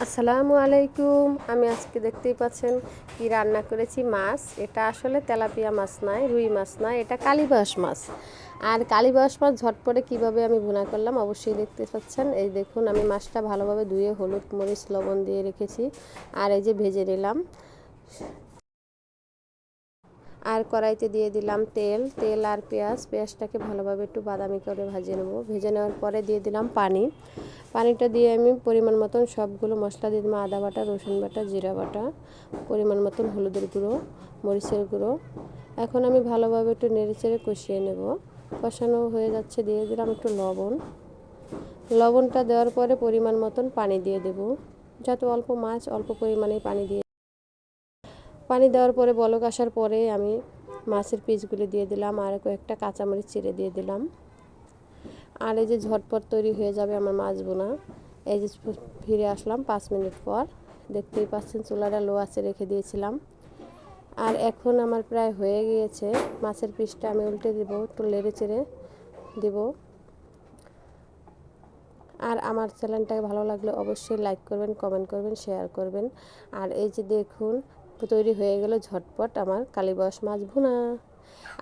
আসসালামু আলাইকুম। আমি আজকে দেখতেই পাচ্ছেন কি রান্না করেছি, মাছ। এটা আসলে তেলাপিয়া মাছ নয়, রুই মাছ নয়, এটা কালীবাউস মাছ। আর কালীবাউস মাছ ঝটপটে কিভাবে আমি ভুনা করলাম অবশ্যই দেখতে পাচ্ছেন। এই দেখুন, আমি মাছটা ভালোভাবে ধুয়ে হলুদ মরিচ লবণ দিয়ে রেখেছি, আর এই যে ভেজে নিলাম। আর কড়াইতে দিয়ে দিলাম তেল আর পেঁয়াজটাকে ভালোভাবে একটু বাদামি করে ভেজে নেব। ভেজে নেওয়ার পরে দিয়ে দিলাম পানিটা দিয়ে আমি পরিমাণ মতন সবগুলো মশলা দিয়ে দিলাম। আদা বাটা, রসুন বাটা, জিরা বাটা, পরিমাণ মতন হলুদের গুঁড়ো, মরিচের গুঁড়ো। এখন আমি ভালোভাবে একটু নেড়েচেড়ে কষিয়ে নেব। কষানো হয়ে যাচ্ছে, দিয়ে দিলাম একটু লবণটা দেওয়ার পরে পরিমাণ মতন পানি দিয়ে দেব। যত অল্প মাছ অল্প পরিমাণে পানি দেওয়ার পরে বলক আসার পরে আমি মাছের পিসগুলি দিয়ে দিলাম, আর কয়েকটা কাঁচামরিচ চিড়ে দিয়ে দিলাম। আর এই যে ঝটপট তৈরি হয়ে যাবে আমার মাছ বোনা। এই যে ফিরে আসলাম 5 মিনিট পর, দেখতেই পাচ্ছেন চুলাটা লো আঁচে রেখে দিয়েছিলাম। আর এখন আমার প্রায় হয়ে গিয়েছে। মাছের পিসটা আমি উল্টে দেব, একটু নেড়ে চেড়ে দেব। আর আমার চ্যানেলটাকে ভালো লাগলে অবশ্যই লাইক করবেন, কমেন্ট করবেন, শেয়ার করবেন। আর এই যে দেখুন, তৈরি হয়ে গেল ঝটপট আমার কালীবাউস মাছ ভুনা।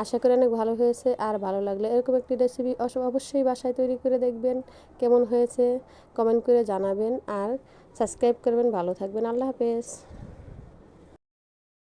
আশা করি অনেক ভালো হয়েছে। আর ভালো লাগলে এরকম একটি রেসিপি অবশ্যই বাসায় তৈরি করে দেখবেন। কেমন হয়েছে কমেন্ট করে জানাবেন, আর সাবস্ক্রাইব করবেন। ভালো থাকবেন। আল্লাহ হাফেজ।